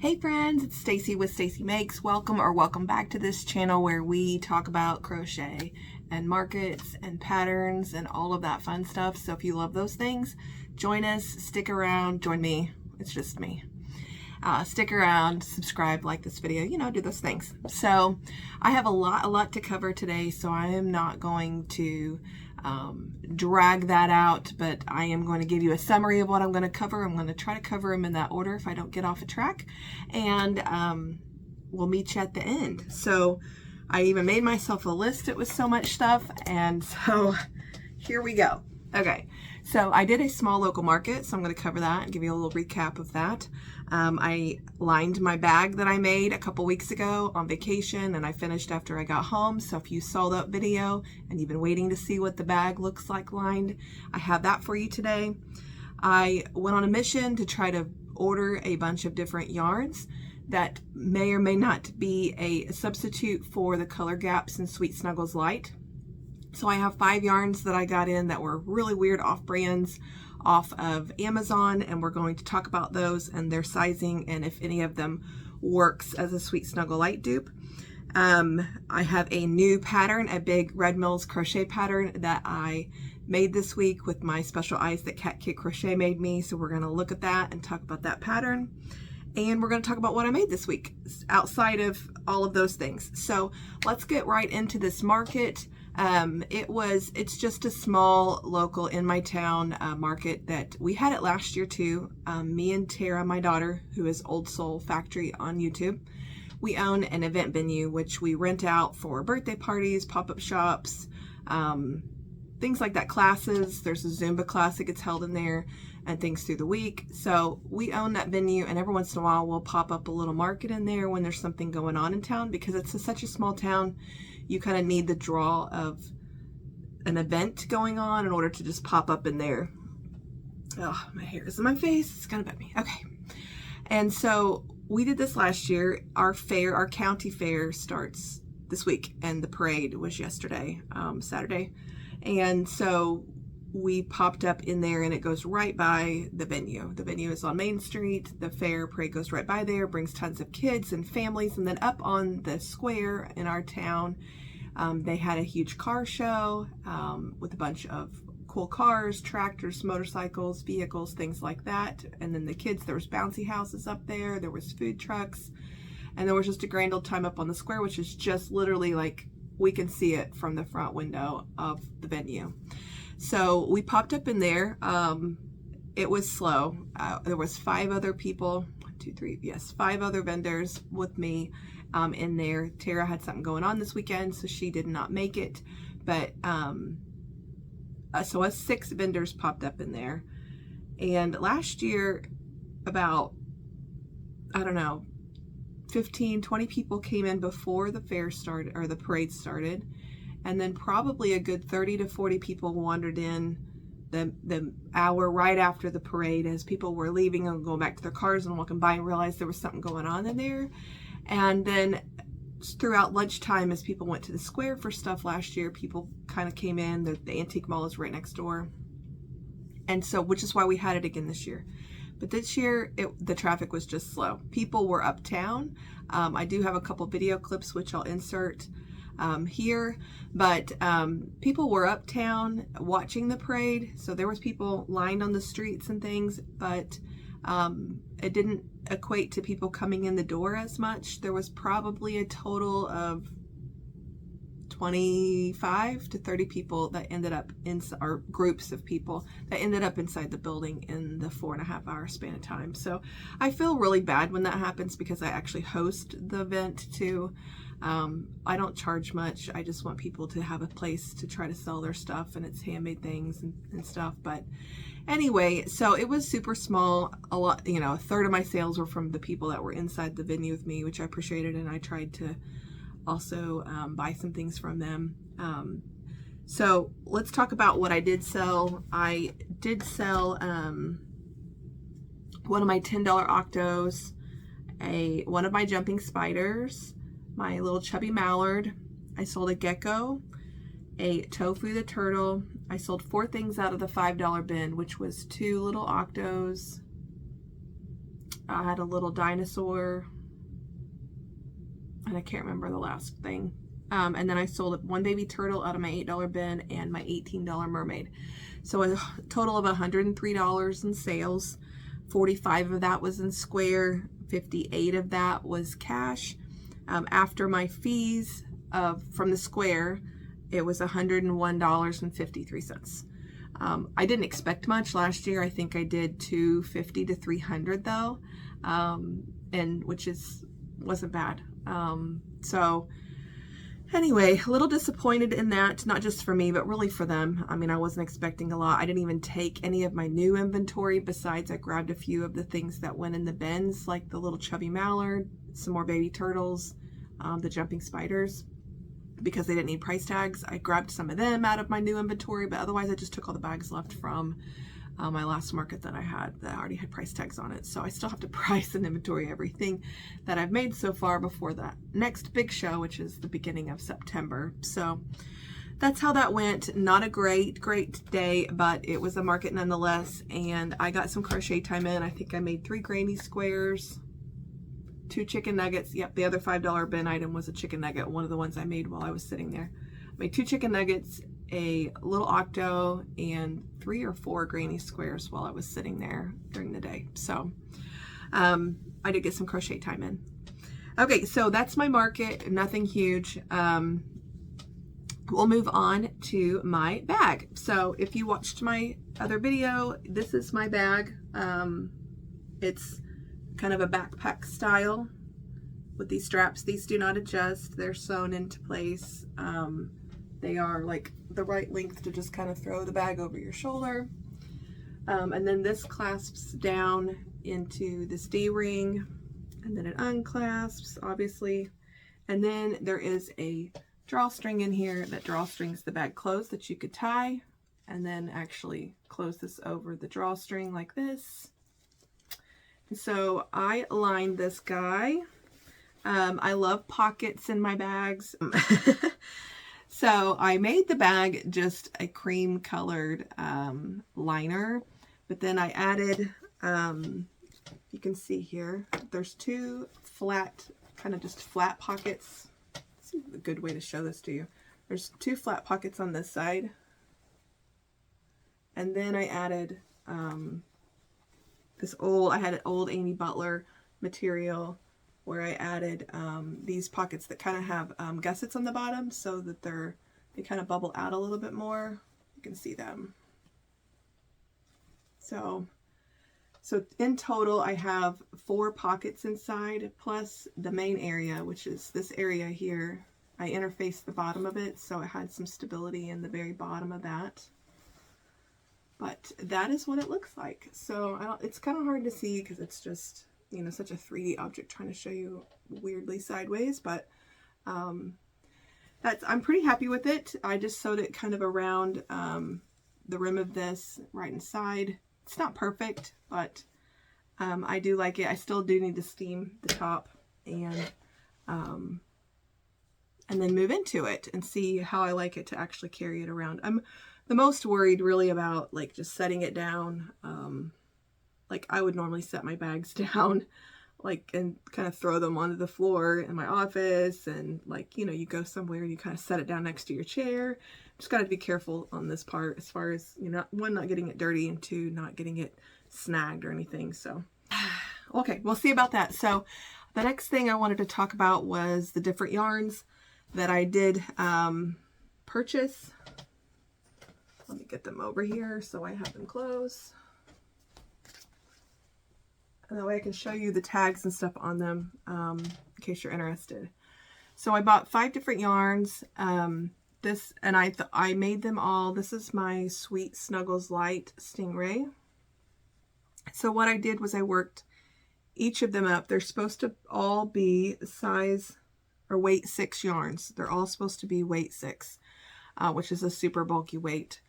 Hey friends, it's Stacy with Stacy Makes. Welcome back to this channel where we talk about crochet and markets and patterns and all of that fun stuff. So if you love those things, join us, stick around, join me. It's just me. Stick around, subscribe, like this video, do those things. So I have a lot to cover today, so I am not going to drag that out, but I am going to give you a summary of what I'm going to cover. I'm going to try to cover them in that order if I don't get off a track, and we'll meet you at the end. So I even made myself a list. It was so much stuff, and so here we go. Okay, so I did a small local market, so I'm going to cover that and give you a little recap of that. I lined my bag that I made a couple weeks ago on vacation, and I finished after I got home. So if you saw that video and you've been waiting to see what the bag looks like lined, I have that for you today. I went on a mission to try to order a bunch of different yarns that may or may not be a substitute for the color gaps in Sweet Snuggles Light. So I have 5 yarns that I got in that were really weird off-brands off of Amazon, and we're going to talk about those and their sizing and if any of them works as a Sweet Snuggle Light dupe. I have a new pattern, a big Red Mills crochet pattern that I made this week with my special eyes that Cat Kid Crochet made me. So we're going to look at that and talk about that pattern. And we're going to talk about what I made this week outside of all of those things. So let's get right into this market. It's just a small local in my town market that we had it last year too. Me and Tara, my daughter, who is Old Soul Factory on YouTube, we own an event venue which we rent out for birthday parties, pop-up shops, things like that, classes. There's a Zumba class that gets held in there and things through the week. So we own that venue, and every once in a while we'll pop up a little market in there when there's something going on in town, because it's such a small town. You kind of need the draw of an event going on in order to just pop up in there. Oh, my hair is in my face. It's gonna bug me. Okay. And so we did this last year. Our fair, our county fair, starts this week, and the parade was yesterday, Saturday. And so we popped up in there, and it goes right by the venue. The venue is on Main Street. The fair parade goes right by there, brings tons of kids and families. And then up on the square in our town, they had a huge car show with a bunch of cool cars, tractors, motorcycles, vehicles, things like that. And then the kids, there was bouncy houses up there. There was food trucks. And there was just a grand old time up on the square, which is just literally like we can see it from the front window of the venue. So we popped up in there. It was slow. There was 5 other people, 1, 2, 3, yes, 5 other vendors with me in there. Tara had something going on this weekend, so she did not make it. But so us 6 vendors popped up in there. And last year, about, I don't know, 15, 20 people came in before the fair started, or the parade started. And then probably a good 30 to 40 people wandered in the hour right after the parade, as people were leaving and going back to their cars and walking by and realized there was something going on in there. And then throughout lunchtime, as people went to the square for stuff last year, people kind of came in. The antique mall is right next door. And so, which is why we had it again this year. But this year, the traffic was just slow. People were uptown. I do have a couple video clips, which I'll insert here, but people were uptown watching the parade. So there was people lined on the streets and things, but it didn't equate to people coming in the door as much. There was probably a total of 25 to 30 people that ended up or groups of people that ended up inside the building in the 4.5 hour span of time. So I feel really bad when that happens, because I actually host the event too. I don't charge much. I just want people to have a place to try to sell their stuff, and it's handmade things and stuff. But anyway, so it was super small. A lot, a third of my sales were from the people that were inside the venue with me, which I appreciated, and I tried to also buy some things from them. So let's talk about what I did sell. I did sell one of my $10 octos, one of my jumping spiders, my little chubby mallard. I sold a gecko, a tofu the turtle. I sold 4 things out of the $5 bin, which was 2 little octos, I had a little dinosaur, and I can't remember the last thing. And then I sold one baby turtle out of my $8 bin and my $18 mermaid. So a total of $103 in sales. 45 of that was in Square. 58 of that was cash. After my fees from the Square, it was $101.53. I didn't expect much last year. I think I did $250 to $300 though, and which wasn't bad. So anyway, a little disappointed in that, not just for me, but really for them. I mean, I wasn't expecting a lot. I didn't even take any of my new inventory. Besides, I grabbed a few of the things that went in the bins, like the little chubby mallard, some more baby turtles, the jumping spiders, because they didn't need price tags. I grabbed some of them out of my new inventory, but otherwise I just took all the bags left from my last market that I had that already had price tags on it. So I still have to price and inventory everything that I've made so far before that next big show, which is the beginning of September. So that's how that went. Not a great day, but it was a market nonetheless. And I got some crochet time in. I think I made 3 granny squares, 2 chicken nuggets. Yep, the other $5 bin item was a chicken nugget, one of the ones I made while I was sitting there. I made 2 chicken nuggets, a little octo, and 3 or 4 granny squares while I was sitting there during the day. So I did get some crochet time in. Okay, so that's my market. Nothing huge. We'll move on to my bag. So if you watched my other video, this is my bag. It's kind of a backpack style with these straps. These do not adjust. They're sewn into place. They are like the right length to just kind of throw the bag over your shoulder. And then this clasps down into this D-ring, and then it unclasps, obviously. And then there is a drawstring in here that drawstrings the bag closed that you could tie, and then actually close this over the drawstring like this. And so I lined this guy. I love pockets in my bags. So I made the bag just a cream colored liner, but then I added, you can see here, there's 2 flat, kind of just flat pockets. This is a good way to show this to you. There's 2 flat pockets on this side. And then I added I had an old Amy Butler material where I added these pockets that kind of have gussets on the bottom so that they kind of bubble out a little bit more. You can see them. So in total I have 4 pockets inside, plus the main area, which is this area here. I interfaced the bottom of it so it had some stability in the very bottom of that. But that is what it looks like. So it's kind of hard to see because it's just, you know, such a 3D object trying to show you weirdly sideways, but I'm pretty happy with it. I just sewed it kind of around the rim of this right inside. It's not perfect, but I do like it. I still do need to steam the top and then move into it and see how I like it to actually carry it around. I'm the most worried really about like just setting it down. Like I would normally set my bags down like and kind of throw them onto the floor in my office, and like, you know, you go somewhere and you kind of set it down next to your chair. Just got to be careful on this part as far as, you know, 1, not getting it dirty, and 2, not getting it snagged or anything. So okay, we'll see about that. So the next thing I wanted to talk about was the different yarns that I did purchase. Let me get them over here so I have them close. And that way I can show you the tags and stuff on them in case you're interested. So I bought 5 different yarns. I made them all. This is my Sweet Snuggles Light Stingray. So what I did was I worked each of them up. They're supposed to all be size or weight 6 yarns. They're all supposed to be weight 6, which is a super bulky weight.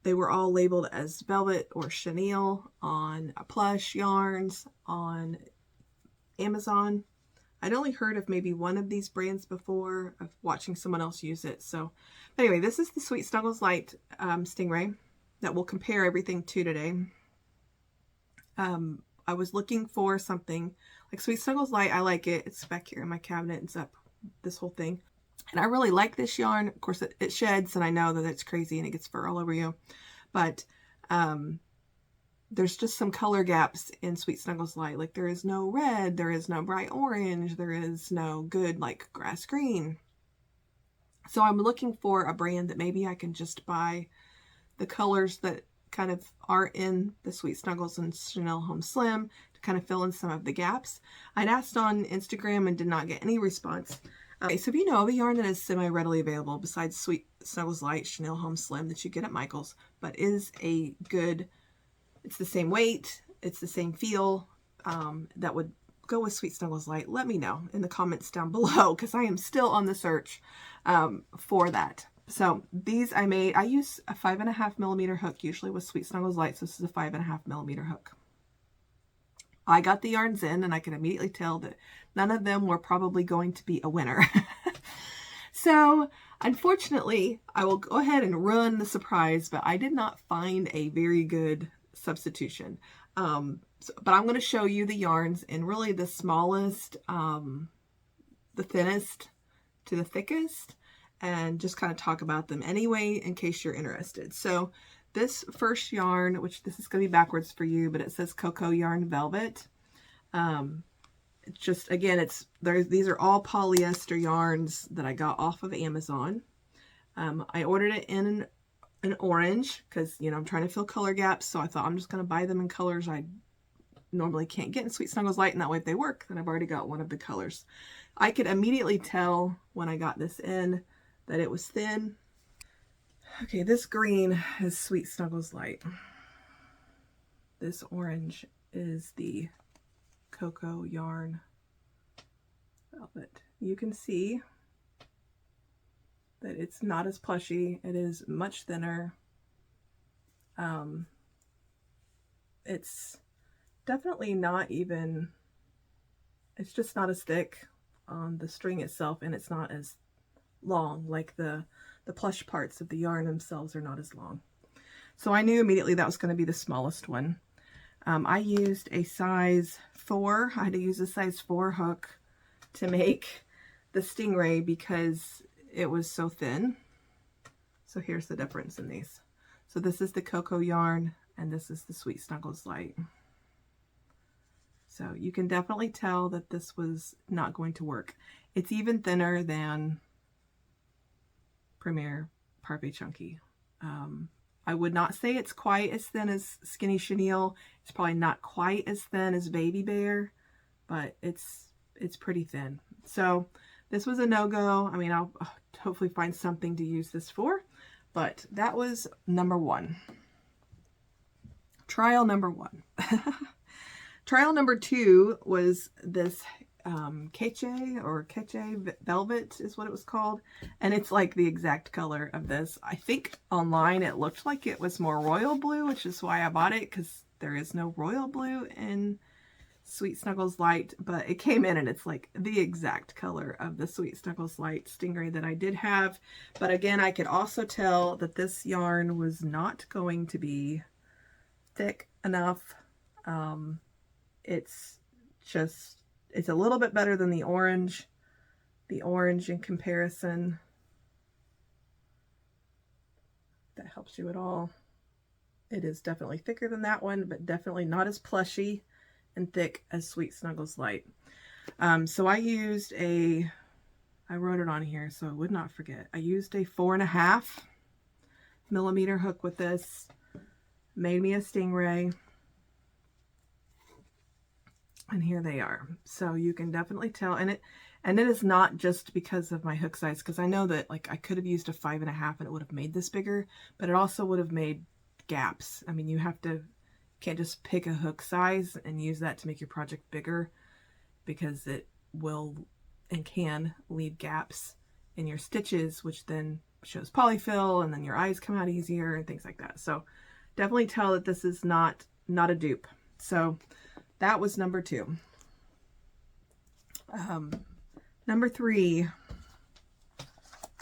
They were all labeled as velvet or chenille on Plush Yarns on Amazon. I'd only heard of maybe one of these brands before, of watching someone else use it. So anyway, this is the Sweet Snuggles Light Stingray that we'll compare everything to today. I I was looking for something like Sweet Snuggles Light. I like it. It's back here in my cabinet. It's up this whole thing. And I really like this yarn. Of course, it sheds, and I know that it's crazy and it gets fur all over you. But there's just some color gaps in Sweet Snuggles Light. Like there is no red, there is no bright orange, there is no good like grass green. So I'm looking for a brand that maybe I can just buy the colors that kind of are in the Sweet Snuggles and Chanel Home Slim to kind of fill in some of the gaps. I'd asked on Instagram and did not get any response. Okay, so if you know of a yarn that is semi-readily available besides Sweet Snuggles Light, Chanel Home Slim that you get at Michael's, but is a good, it's the same weight, it's the same feel, that would go with Sweet Snuggles Light, let me know in the comments down below, because I am still on the search for that. So these I use a 5.5mm hook usually with Sweet Snuggles Light, so this is a 5.5mm hook. I got the yarns in and I could immediately tell that none of them were probably going to be a winner. So unfortunately, I will go ahead and ruin the surprise, but I did not find a very good substitution. But I'm going to show you the yarns in really the smallest, the thinnest to the thickest, and just kind of talk about them anyway in case you're interested. So this first yarn, which this is going to be backwards for you, but it says Cocoa Yarn Velvet. It's just, again, these are all polyester yarns that I got off of Amazon. I ordered it in an orange because, you know, I'm trying to fill color gaps. So I thought I'm just going to buy them in colors I normally can't get in Sweet Snuggles Light, and that way if they work, then I've already got one of the colors. I could immediately tell when I got this in that it was thin. Okay, this green is Sweet Snuggles Light. This orange is the Cocoa Yarn Velvet. You can see that it's not as plushy. It is much thinner. It's definitely not even, it's just not as thick on the string itself, and it's not as long. Like the plush parts of the yarn themselves are not as long. So I knew immediately that was going to be the smallest one. I used a size 4. I had to use a size 4 hook to make the stingray because it was so thin. So here's the difference in these. So this is the Cocoa Yarn and this is the Sweet Snuggles Light. So you can definitely tell that this was not going to work. It's even thinner than Premier Parfait Chunky. I would not say it's quite as thin as Skinny Chenille. It's probably not quite as thin as Baby Bear, but it's pretty thin. So this was a no-go. I mean, I'll hopefully find something to use this for, but that was number 1. Trial number 1. Trial number 2 was this Crochet Velvet is what it was called, and it's like the exact color of this. I think online it looked like it was more royal blue, which is why I bought it, because there is no royal blue in Sweet Snuggles Light, but it came in and it's like the exact color of the Sweet Snuggles Light stingray that I did have. But again, I could also tell that this yarn was not going to be thick enough. It's a little bit better than the orange. The orange in comparison. If that helps you at all. It is definitely thicker than that one, but definitely not as plushy and thick as Sweet Snuggles Light. So I used I wrote it on here so I would not forget. I used a 4.5mm hook with this. Made me a stingray. And here they are. So you can definitely tell, and it is not just because of my hook size, because I know that like I could have used a 5.5 and it would have made this bigger, but it also would have made gaps. I mean, you can't just pick a hook size and use that to make your project bigger, because it will and can leave gaps in your stitches, which then shows polyfill, and then your eyes come out easier and things like that. So definitely tell that this is not a dupe. So that was number 2. Number 3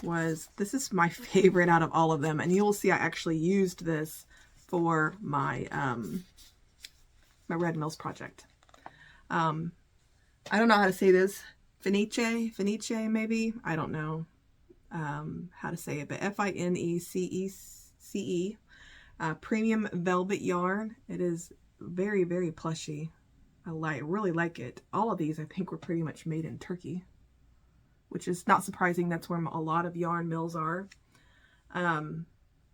was, this is my favorite out of all of them, and you will see I actually used this for my my Red Mills project. I don't know how to say this. Fenice maybe? I don't know how to say it, but F-I-N-E-C-E-C-E. Premium velvet yarn. It is very, very plushy. I really like it. All of these I think were pretty much made in Turkey, which is not surprising. That's where a lot of yarn mills are.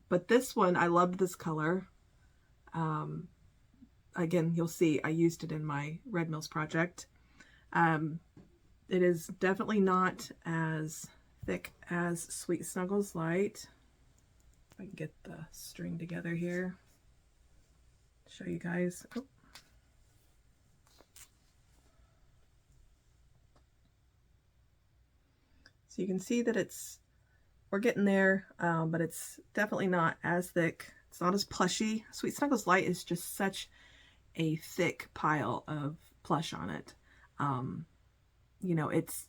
But this one, I loved this color. Again, you'll see I used it in my Red Mills project. It is definitely not as thick as Sweet Snuggles Light. If I can get the string together here, show you guys. Oh. So you can see that we're getting there, but it's definitely not as thick. It's not as plushy. Sweet Snuggles Light is just such a thick pile of plush on it. You know, it's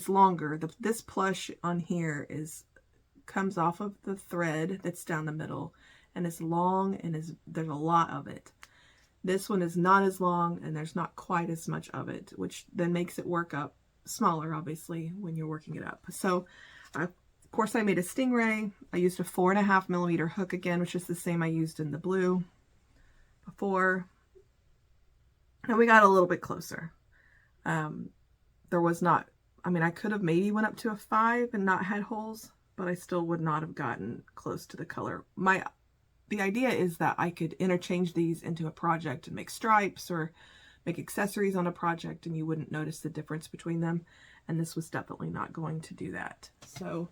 longer. This plush on here comes off of the thread that's down the middle, and it's long, and there's a lot of it. This one is not as long, and there's not quite as much of it, which then makes it work up smaller, obviously, when you're working it up. So of course I made a stingray. I used a 4.5mm hook again, which is the same I used in the blue before, and we got a little bit closer. There was not, I mean, I could have maybe went up to a 5 and not had holes, but I still would not have gotten close to the color. The idea is that I could interchange these into a project and make stripes or make accessories on a project, and you wouldn't notice the difference between them. And this was definitely not going to do that. So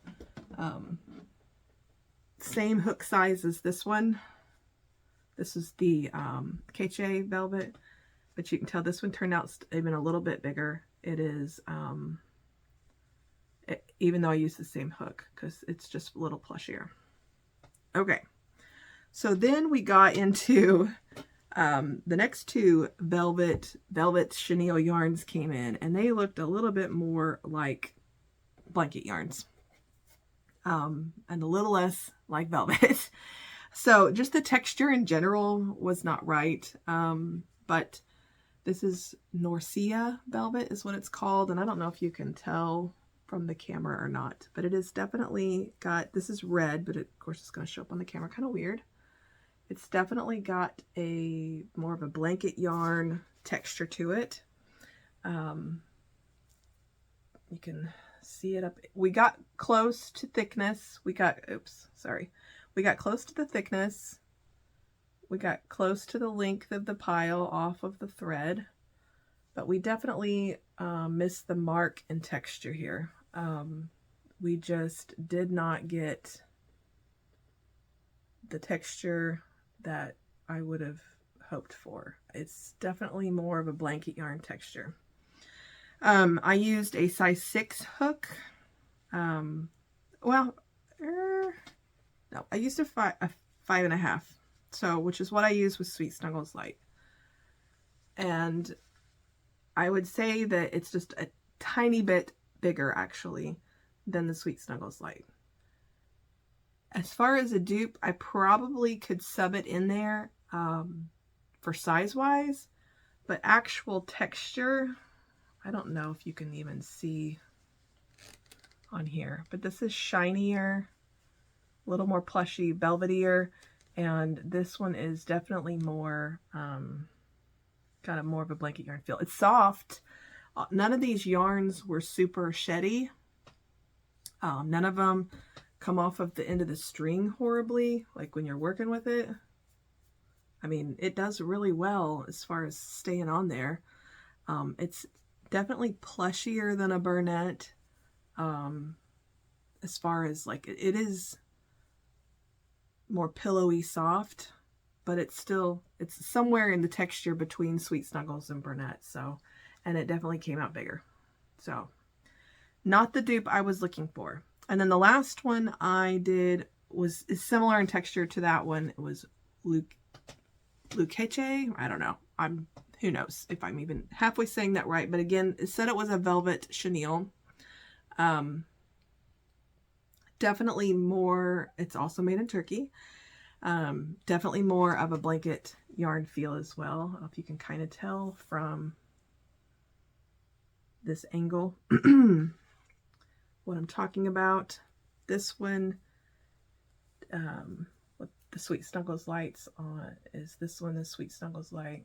same hook size as this one. This is the Crochet velvet, but you can tell this one turned out even a little bit bigger. It is, even though I use the same hook, because it's just a little plushier. Okay, so then we got into the next two velvet chenille yarns came in, and they looked a little bit more like blanket yarns, and a little less like velvet. So just the texture in general was not right. But this is Norcia velvet is what it's called, and I don't know if you can tell from the camera or not, but it is definitely got, this is red, but of course it's going to show up on the camera kind of weird. It's definitely got more of a blanket yarn texture to it. You can see it up. We got close to thickness. We got close to the thickness. We got close to the length of the pile off of the thread, but we definitely missed the mark in texture here. We just did not get the texture that I would have hoped for. It's definitely more of a blanket yarn texture. I used a size 6 hook. No, I used a 5.5. So, which is what I use with Sweet Snuggles Light. And I would say that it's just a tiny bit bigger, actually, than the Sweet Snuggles Light. As far as a dupe, I probably could sub it in there for size-wise, but actual texture, I don't know if you can even see on here, but this is shinier, a little more plushy, velvetier, and this one is definitely more, kind of more of a blanket yarn feel. It's soft. None of these yarns were super sheddy. None of them come off of the end of the string horribly, like when you're working with it. I mean, it does really well as far as staying on there. It's definitely plushier than a Burnett. As far as like, it is more pillowy soft, but it's somewhere in the texture between Sweet Snuggles and Burnett. So, and it definitely came out bigger. So, not the dupe I was looking for. And then the last one I did is similar in texture to that one. It was Crochet. I don't know. Who knows if I'm even halfway saying that right. But again, it said it was a velvet chenille. Definitely more, it's also made in Turkey. Definitely more of a blanket yarn feel as well. I don't know if you can kind of tell from this angle what I'm talking about. This one, with the Sweet Snuggles lights on, is this one, the Sweet Snuggles light.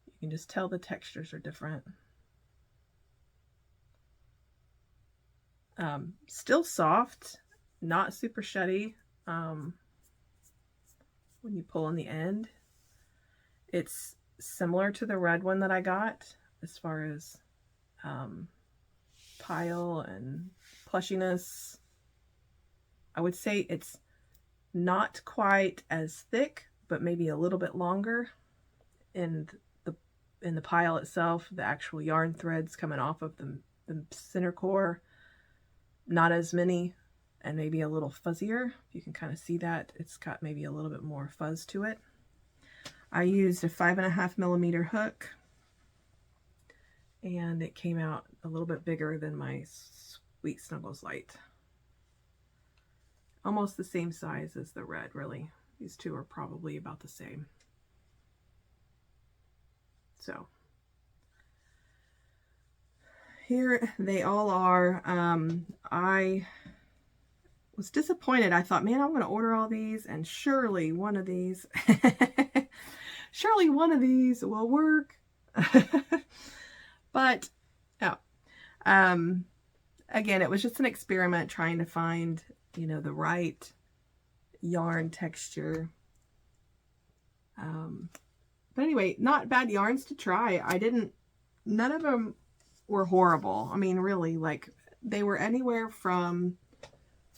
You can just tell the textures are different. Still soft, not super sheddy. When you pull on the end, it's similar to the red one that I got as far as pile and plushiness. I would say it's not quite as thick, but maybe a little bit longer in the pile itself. The actual yarn threads coming off of the center core, not as many, and maybe a little fuzzier. You can kind of see that it's got maybe a little bit more fuzz to it. I used a 5.5mm hook, and it came out a little bit bigger than my Sweet Snuggles light. Almost the same size as the red, really. These two are probably about the same. So here they all are. I was disappointed. I thought, man, I'm going to order all these, and surely one of these surely one of these will work. But no. Again, it was just an experiment trying to find, you know, the right yarn texture. But anyway, not bad yarns to try. None of them were horrible. I mean, really, like, they were anywhere from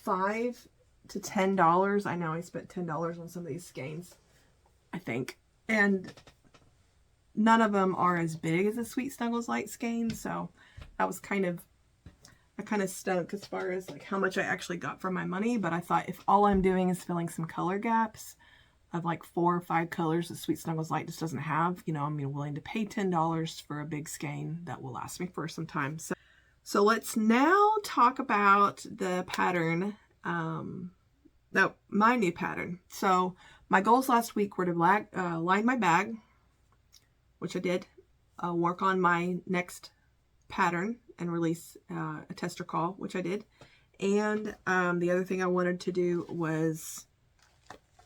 $5 to $10. I know I spent $10 on some of these skeins, I think. And none of them are as big as a Sweet Snuggles light skein, so that was kind of stunk as far as like how much I actually got for my money. But I thought, if all I'm doing is filling some color gaps of like 4 or 5 colors that Sweet Snuggles light just doesn't have, you know, I'm willing to pay $10 for a big skein that will last me for some time. So let's now talk about the pattern, my new pattern. So my goals last week were to line my bag, which I did, work on my next pattern and release a tester call, which I did. And the other thing I wanted to do was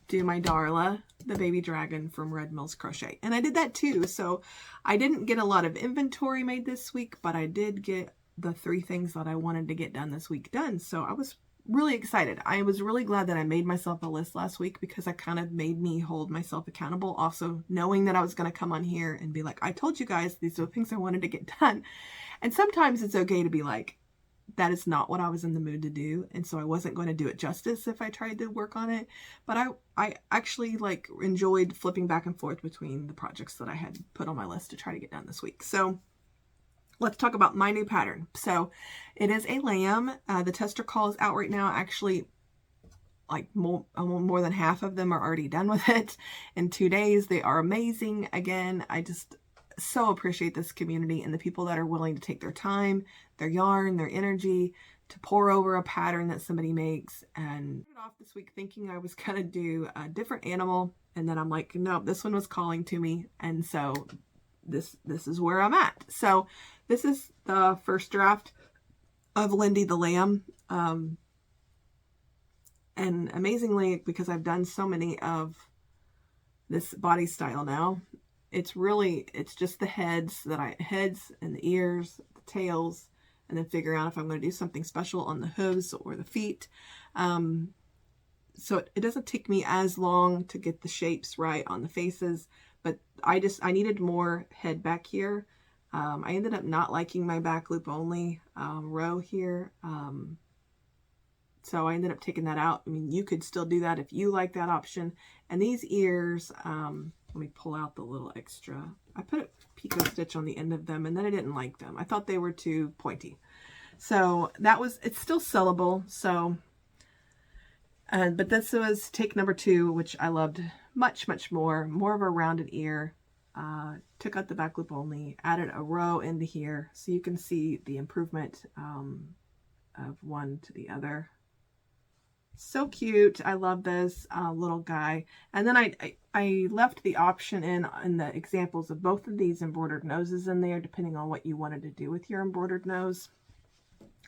do my Darla, the baby dragon from Red Mills Crochet. And I did that too. So I didn't get a lot of inventory made this week, but I did get the 3 things that I wanted to get done this week done. So I was really excited. I was really glad that I made myself a list last week, because it kind of made me hold myself accountable. Also, knowing that I was going to come on here and be like, I told you guys these are the things I wanted to get done. And sometimes it's okay to be like, that is not what I was in the mood to do. And so I wasn't going to do it justice if I tried to work on it. But I actually like enjoyed flipping back and forth between the projects that I had put on my list to try to get done this week. So let's talk about my new pattern. So it is a lamb. The tester call is out right now. Actually, like more than half of them are already done with it in 2 days. They are amazing. Again, I just so appreciate this community and the people that are willing to take their time, their yarn, their energy to pour over a pattern that somebody makes. And I started off this week thinking I was going to do a different animal, and then I'm like, no, this one was calling to me. And so this is where I'm at. So this is the first draft of Lindy the lamb. And amazingly, because I've done so many of this body style now, it's just the heads and the ears, the tails, and then figure out if I'm going to do something special on the hooves or the feet. So it doesn't take me as long to get the shapes right on the faces, but I needed more head back here. I ended up not liking my back loop only row here. So I ended up taking that out. I mean, you could still do that if you like that option. And these ears, let me pull out the little extra. I put a picot stitch on the end of them, and then I didn't like them. I thought they were too pointy. So it's still sellable. So, but this was take number 2, which I loved much, much more of a rounded ear. Took out the back loop only, added a row into here, so you can see the improvement of one to the other. So cute. I love this little guy. And then I left the option in the examples of both of these embroidered noses in there, depending on what you wanted to do with your embroidered nose.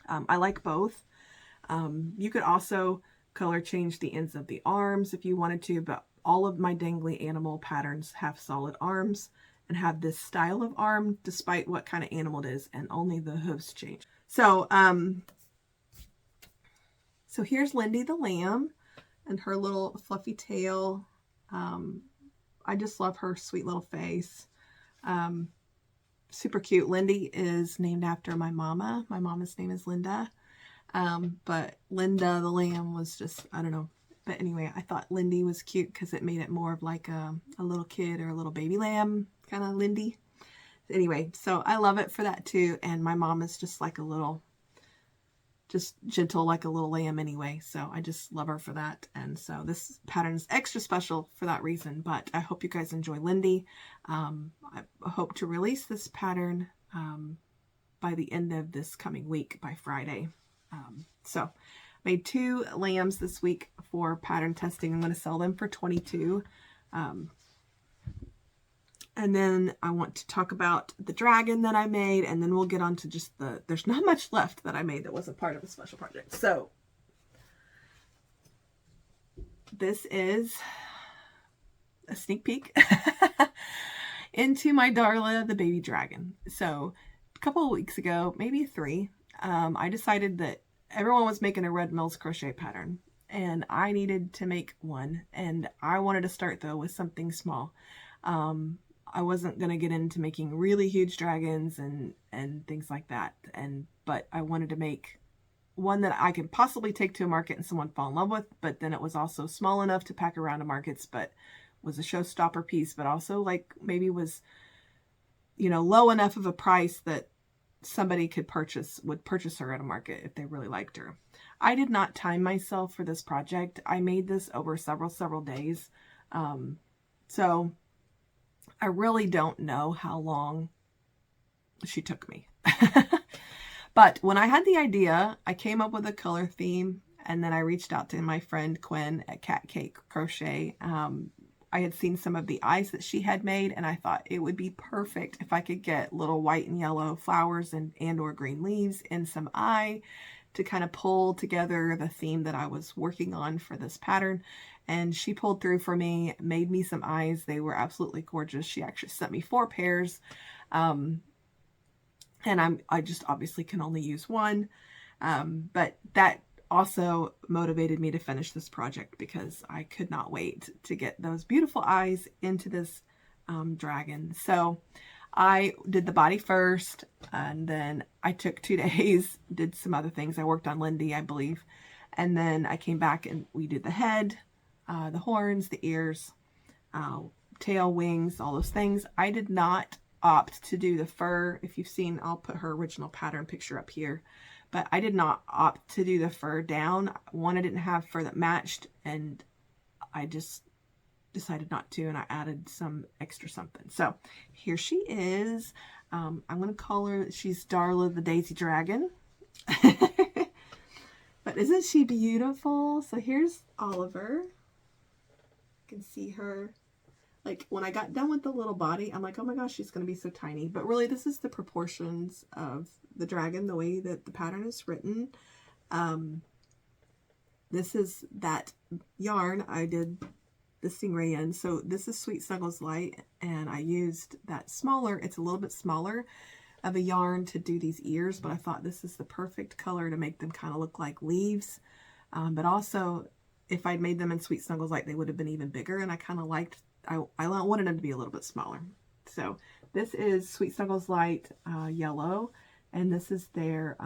I like both. You could also color change the ends of the arms if you wanted to, but all of my dangly animal patterns have solid arms and have this style of arm despite what kind of animal it is, and only the hooves change. So, so here's Lindy the lamb and her little fluffy tail. I just love her sweet little face. Super cute. Lindy is named after my mama. My mama's name is Linda. But Linda the lamb was just, I don't know. But anyway, I thought Lindy was cute because it made it more of like a little kid or a little baby lamb kind of Lindy. Anyway, so I love it for that too. And my mom is just like a little, just gentle like a little lamb anyway. So I just love her for that. And so this pattern is extra special for that reason. But I hope you guys enjoy Lindy. I hope to release this pattern by the end of this coming week, by Friday. So made 2 lambs this week for pattern testing. I'm going to sell them for $22. And then I want to talk about the dragon that I made, and then we'll get on to just there's not much left that I made that wasn't part of a special project. So this is a sneak peek into my Darla, the baby dragon. So a couple of weeks ago, maybe 3, I decided that everyone was making a Red Mills crochet pattern, and I needed to make one, and I wanted to start though with something small. I wasn't going to get into making really huge dragons and things like that. But I wanted to make one that I could possibly take to a market and someone fall in love with, but then it was also small enough to pack around to markets, but was a showstopper piece, but also like maybe was, you know, low enough of a price that somebody would purchase her at a market if they really liked her. I did not time myself for this project. I made this over several days. So I really don't know how long she took me. But when I had the idea, I came up with a color theme, and then I reached out to my friend Quinn at Cat Cake Crochet. I had seen some of the eyes that she had made, and I thought it would be perfect if I could get little white and yellow flowers and or green leaves in some eye to kind of pull together the theme that I was working on for this pattern. And she pulled through for me, made me some eyes. They were absolutely gorgeous. She actually sent me 4 pairs. And I just obviously can only use one. But that also motivated me to finish this project because I could not wait to get those beautiful eyes into this dragon. So I did the body first, and then I took 2 days, did some other things. I worked on Lindy, I believe. And then I came back and we did the head, the horns, the ears, tail, wings, all those things. I did not opt to do the fur. If you've seen, I'll put her original pattern picture up here. But I did not opt to do the fur down. One, I didn't have fur that matched, and I just decided not to, and I added some extra something. So here she is. I'm going to call her, she's Darla the Daisy Dragon. But isn't she beautiful? So here's Oliver. You can see her. Like when I got done with the little body, I'm like, oh my gosh, she's going to be so tiny. But really, this is the proportions of the dragon, the way that the pattern is written. This is that yarn I did the stingray in. So this is Sweet Snuggles Light, and I used that smaller, it's a little bit smaller of a yarn to do these ears, but I thought this is the perfect color to make them kind of look like leaves. But also, if I'd made them in Sweet Snuggles Light, they would have been even bigger, and I kind of liked, I wanted them to be a little bit smaller. So this is Sweet Snuggles Light yellow, and this is their,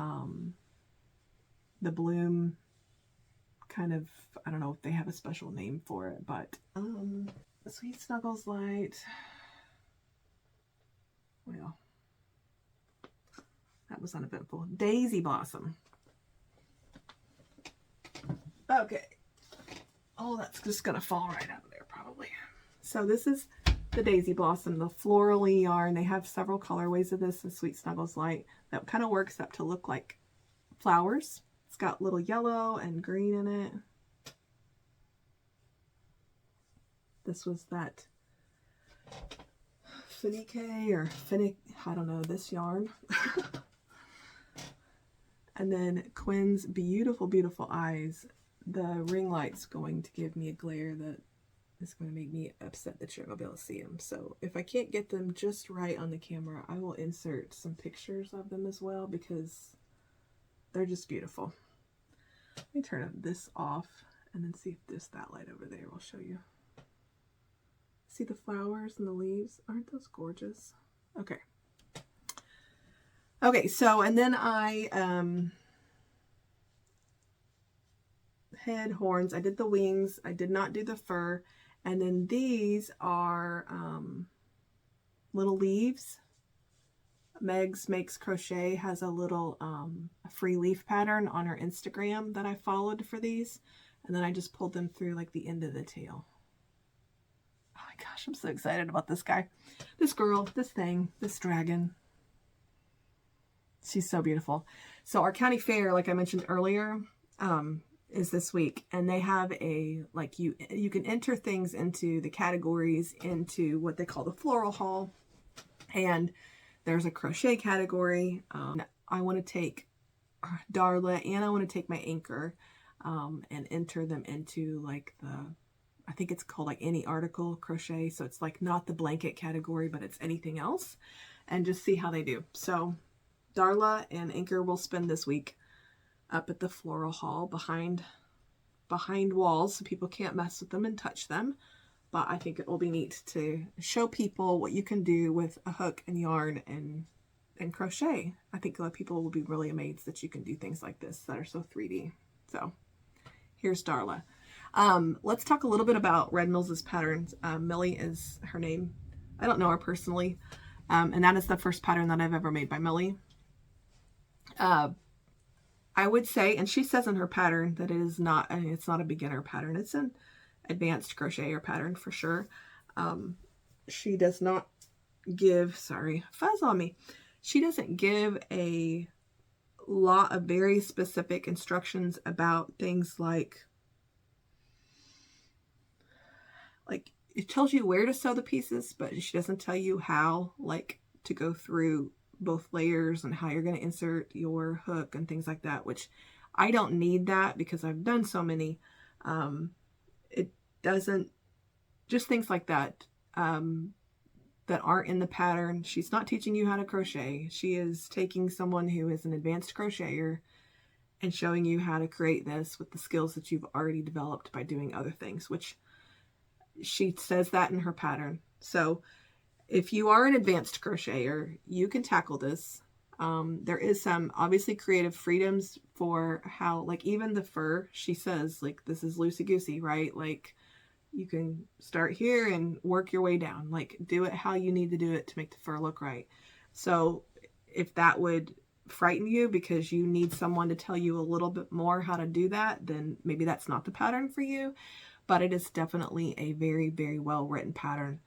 the bloom kind of, I don't know if they have a special name for it, but the Sweet Snuggles Light, well, that was uneventful. Daisy Blossom. Okay. Oh, that's just going to fall right out of there probably. So this is the Daisy Blossom, the florally yarn. They have several colorways of this, the Sweet Snuggles Light, that kind of works up to look like flowers. It's got little yellow and green in it. This was that Finnique or Finnick, I don't know, this yarn. And then Quinn's beautiful, beautiful eyes. The ring light's going to give me a glare that is going to make me upset that you're going to be able to see them. So if I can't get them just right on the camera, I will insert some pictures of them as well because they're just beautiful. Let me turn this off and then see if that light over there will show you. See the flowers and the leaves? Aren't those gorgeous? Okay. Okay, so, and then I, head, horns, I did the wings, I did not do the fur, and then these are, little leaves. Megs Makes Crochet has a little, a free leaf pattern on her Instagram that I followed for these, and then I just pulled them through like the end of the tail. Oh my gosh, I'm so excited about this guy, this girl, this thing, this dragon. She's so beautiful. So our county fair, like I mentioned earlier, is this week, and they have a, like, you can enter things into the categories into what they call the floral hall, and there's a crochet category. I want to take Darla and I want to take my anchor and enter them into like I think it's called like any article crochet, so it's like not the blanket category, but it's anything else, and just see how they do. So Darla and Anchor will spend this week up at the floral hall behind walls so people can't mess with them and touch them. But I think it will be neat to show people what you can do with a hook and yarn and crochet. I think a lot of people will be really amazed that you can do things like this that are so 3D. So here's Darla. Let's talk a little bit about Red Mills' patterns. Millie is her name. I don't know her personally. And that is the first pattern that I've ever made by Millie. I would say, and she says in her pattern that it is not, I mean, it's not a beginner pattern. It's an advanced crocheter pattern for sure. She does not give, sorry, fuzz on me. She doesn't give a lot of very specific instructions about things like it tells you where to sew the pieces, but she doesn't tell you how, like, to go through both layers and how you're going to insert your hook and things like that, which I don't need that because I've done so many. It doesn't, just things like that, that aren't in the pattern. She's not teaching you how to crochet. She is taking someone who is an advanced crocheter and showing you how to create this with the skills that you've already developed by doing other things, which she says that in her pattern. So if you are an advanced crocheter, you can tackle this. There is some obviously creative freedoms for how, like, even the fur, she says, like, this is loosey-goosey, right? Like, you can start here and work your way down. Like, do it how you need to do it to make the fur look right. So if that would frighten you because you need someone to tell you a little bit more how to do that, then maybe that's not the pattern for you. But it is definitely a very, very well written pattern.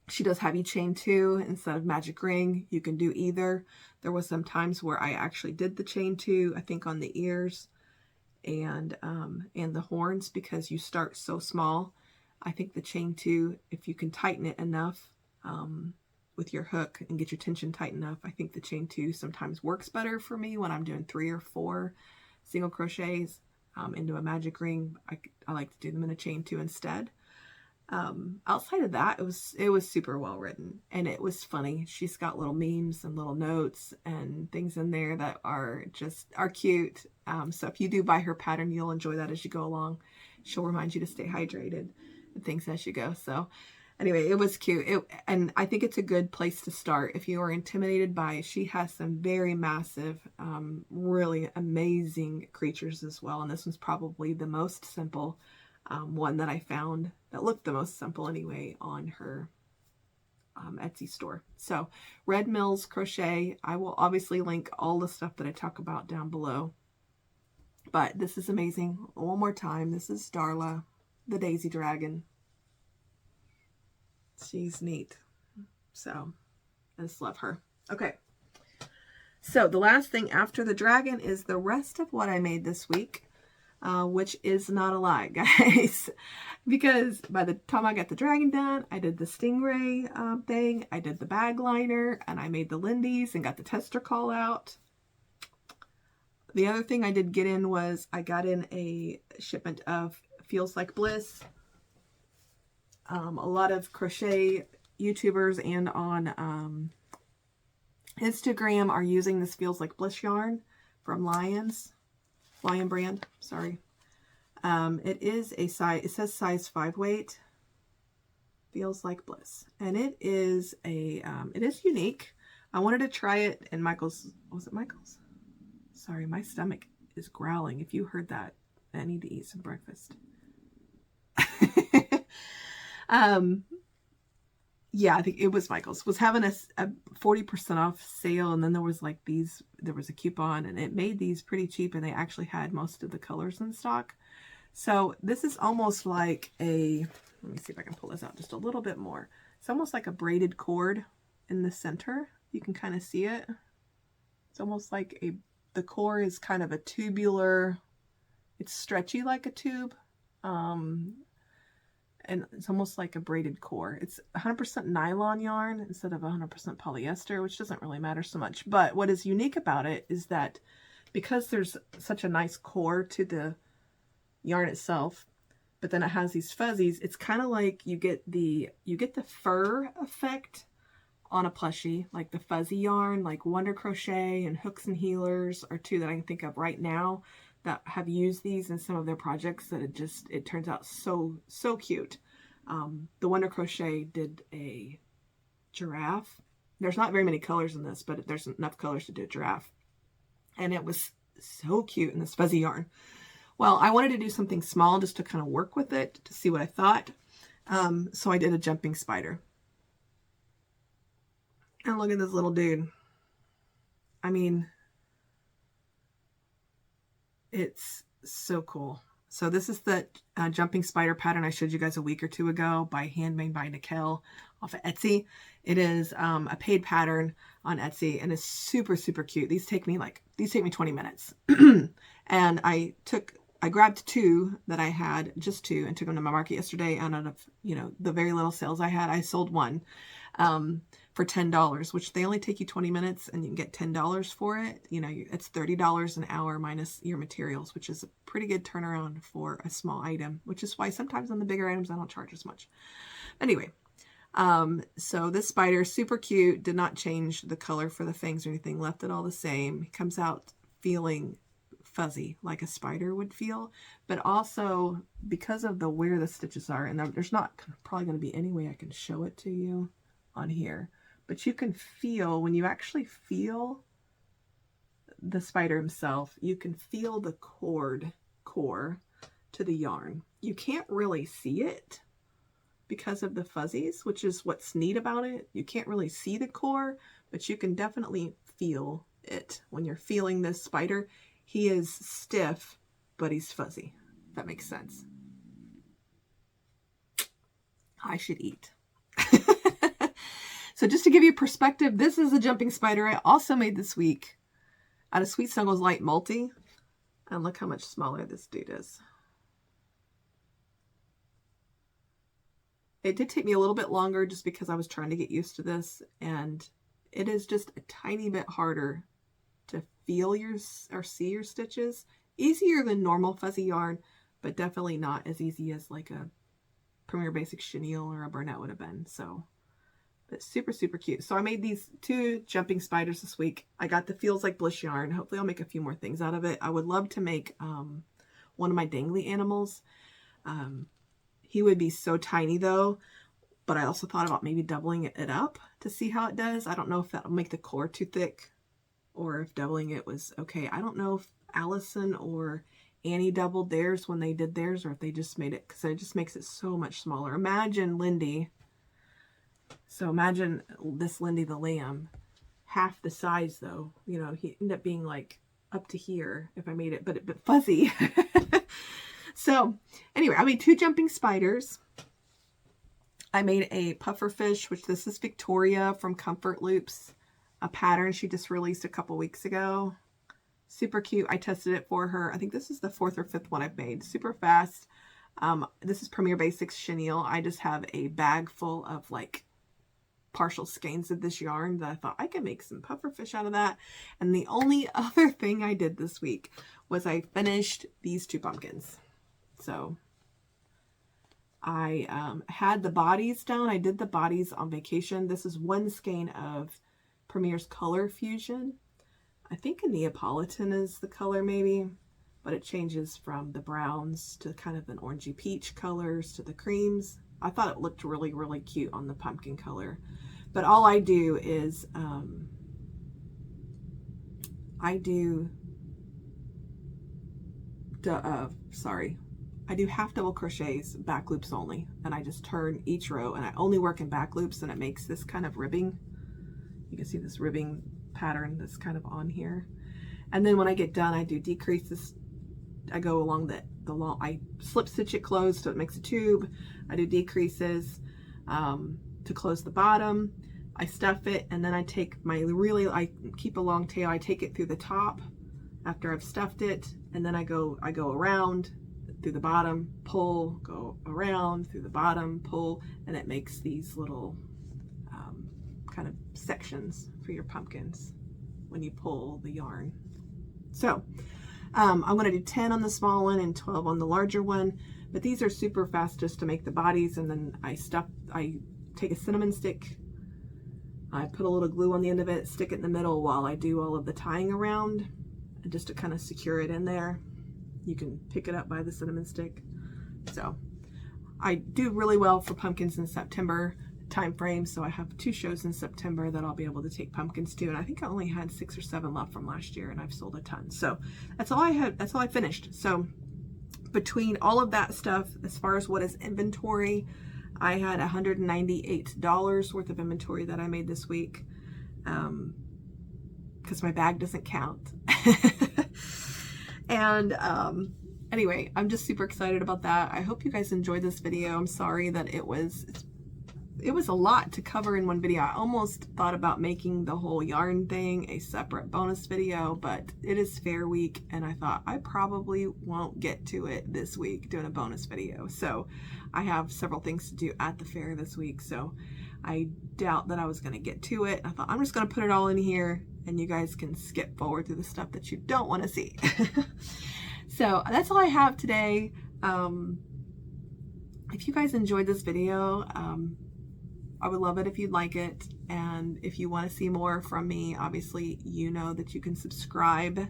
She does have you chain 2 instead of magic ring. You can do either. There was some times where I actually did the chain 2, I think on the ears and the horns, because you start so small. I think the chain 2, if you can tighten it enough with your hook and get your tension tight enough, I think the chain 2 sometimes works better for me when I'm doing 3 or 4 single crochets into a magic ring. I like to do them in a chain 2 instead. Outside of that, it was super well written and it was funny. She's got little memes and little notes and things in there that are cute. So if you do buy her pattern, you'll enjoy that as you go along. She'll remind you to stay hydrated and things as you go. So anyway, it was cute. And I think it's a good place to start if you are intimidated by it. She has some very massive, really amazing creatures as well. And this one's probably the most simple one that I found that looked the most simple anyway on her Etsy store. So Red Mills Crochet, I will obviously link all the stuff that I talk about down below. But this is amazing. One more time, this is Darla, the Daisy Dragon. She's neat. So I just love her. Okay. So the last thing after the dragon is the rest of what I made this week. which is not a lie, guys. Because by the time I got the dragon done, I did the stingray thing, I did the bag liner, and I made the Lindy's and got the tester call out. The other thing I did get in was I got in a shipment of Feels Like Bliss. A lot of crochet YouTubers and on Instagram are using this Feels Like Bliss yarn from Lion brand, sorry. It is a size, it says size 5 weight. Feels Like Bliss. And it is unique. I wanted to try it in Michael's, was it Michael's? Sorry, my stomach is growling. If you heard that, I need to eat some breakfast. Yeah, I think it was Michael's. Was having a 40% off sale, and then there was like there was a coupon, and it made these pretty cheap, and they actually had most of the colors in stock. So this is almost like a, let me see if I can pull this out just a little bit more. It's almost like a braided cord in the center. You can kind of see it. It's almost like the core is kind of a tubular, it's stretchy like a tube. And it's almost like a braided core. It's 100% nylon yarn instead of 100% polyester, which doesn't really matter so much. But what is unique about it is that because there's such a nice core to the yarn itself, but then it has these fuzzies, it's kind of like you get the fur effect on a plushie, like the fuzzy yarn, like Wonder Crochet and Hooks and Healers are two that I can think of right now that have used these in some of their projects that it turns out so cute. The Wonder Crochet did a giraffe. There's not very many colors in this, but there's enough colors to do a giraffe. And it was so cute in this fuzzy yarn. Well, I wanted to do something small just to kind of work with it to see what I thought. So I did a jumping spider. And look at this little dude. I mean, it's so cool. So this is the jumping spider pattern I showed you guys a week or two ago by Handmade by Nicole off of Etsy. It is a paid pattern on Etsy, and it's super cute. These take me 20 minutes. And I grabbed two that I had, just two, and took them to my market yesterday. And out of, the very little sales I had, I sold one for $10, which they only take you 20 minutes and you can get $10 for it. It's $30 an hour minus your materials, which is a pretty good turnaround for a small item, which is why sometimes on the bigger items I don't charge as much. Anyway, so this spider, super cute, did not change the color for the fangs or anything, left it all the same. It comes out feeling fuzzy like a spider would feel, but also because of where the stitches are, and there's not probably going to be any way I can show it to you on here, but you can feel, when you actually feel the spider himself, you can feel the core to the yarn. You can't really see it because of the fuzzies, which is what's neat about it. You can't really see the core, but you can definitely feel it when you're feeling this spider. He is stiff, but he's fuzzy. If that makes sense. I should eat. So just to give you perspective, this is a jumping spider I also made this week out of Sweet Snuggles Light Multi. And look how much smaller this dude is. It did take me a little bit longer just because I was trying to get used to this. And it is just a tiny bit harder to feel or see your stitches. Easier than normal fuzzy yarn, but definitely not as easy as like a Premier Basic chenille or a Burnett would have been. So, but super cute. So I made these two jumping spiders this week. I got the Feels Like Bliss yarn. Hopefully I'll make a few more things out of it. I would love to make one of my dangly animals. He would be so tiny though, but I also thought about maybe doubling it up to see how it does. I don't know if that'll make the core too thick or if doubling it was okay. I don't know if Allison or Annie doubled theirs when they did theirs, or if they just made it, because it just makes it so much smaller. Imagine Lindy. So imagine this Lindy the lamb, half the size though. He ended up being like up to here if I made it, but fuzzy. So anyway, I made two jumping spiders. I made a puffer fish, which this is Victoria from Comfort Loops, a pattern she just released a couple weeks ago. Super cute. I tested it for her. I think this is the 4th or 5th one I've made. Super fast. This is Premier Basics chenille. I just have a bag full of like partial skeins of this yarn that I thought I could make some pufferfish out of that. And the only other thing I did this week was I finished these 2 pumpkins. So I had the bodies done. I did the bodies on vacation. This is 1 skein of Premier's Color Fusion. I think a Neapolitan is the color maybe, but it changes from the browns to kind of an orangey peach colors to the creams. I thought it looked really, really cute on the pumpkin color. But all I do is, I do half double crochets, back loops only. And I just turn each row and I only work in back loops, and it makes this kind of ribbing. You can see this ribbing pattern that's kind of on here. And then when I get done, I do decreases. I go along I slip stitch it closed so it makes a tube. I do decreases to close the bottom. I stuff it, and then I take I keep a long tail. I take it through the top after I've stuffed it, and then I go around through the bottom, pull, go around through the bottom, pull, and it makes these little kind of sections for your pumpkins when you pull the yarn. So I'm going to do 10 on the small one and 12 on the larger one, but these are super fast just to make the bodies. And then I take a cinnamon stick, I put a little glue on the end of it, stick it in the middle while I do all of the tying around, and just to kind of secure it in there. You can pick it up by the cinnamon stick. So I do really well for pumpkins in September time frame, so I have 2 shows in September that I'll be able to take pumpkins to, and I think I only had 6 or 7 left from last year, and I've sold a ton. So that's all I had. That's all I finished. So between all of that stuff, as far as what is inventory, I had $198 worth of inventory that I made this week, because my bag doesn't count. And anyway, I'm just super excited about that. I hope you guys enjoyed this video. I'm sorry that it was a lot to cover in one video. I almost thought about making the whole yarn thing a separate bonus video, but it is fair week, and I thought I probably won't get to it this week doing a bonus video. So I have several things to do at the fair this week, so I doubt that I was going to get to it. I thought I'm just going to put it all in here, and you guys can skip forward through the stuff that you don't want to see. So that's all I have today. If you guys enjoyed this video, I would love it if you'd like it. And if you want to see more from me, obviously you know that you can subscribe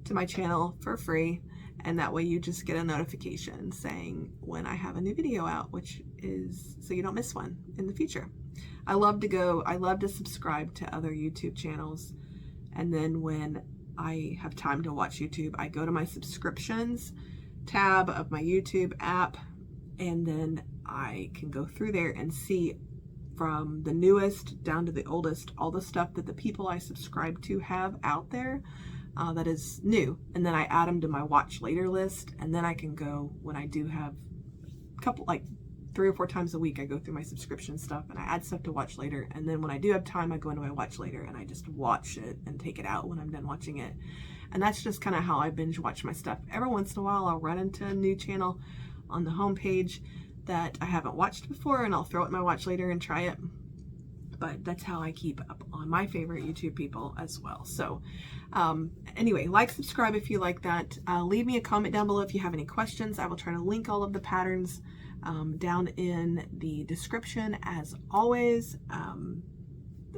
to my channel for free, and that way you just get a notification saying when I have a new video out, which is so you don't miss one in the future. I love to subscribe to other YouTube channels, and then when I have time to watch YouTube, I go to my subscriptions tab of my YouTube app, and then I can go through there and see from the newest down to the oldest, all the stuff that the people I subscribe to have out there that is new. And then I add them to my watch later list, and then I can go when I do have a couple, like 3 or 4 times a week, I go through my subscription stuff and I add stuff to watch later. And then when I do have time, I go into my watch later and I just watch it and take it out when I'm done watching it. And that's just kind of how I binge watch my stuff. Every once in a while, I'll run into a new channel on the homepage that I haven't watched before, and I'll throw it in my watch later and try it. But that's how I keep up on my favorite YouTube people as well. So anyway, like, subscribe if you like that. Leave me a comment down below if you have any questions. I will try to link all of the patterns down in the description as always.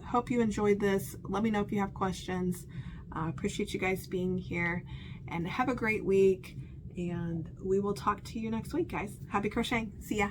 Hope you enjoyed this. Let me know if you have questions. I appreciate you guys being here, and have a great week. And we will talk to you next week, guys. Happy crocheting. See ya.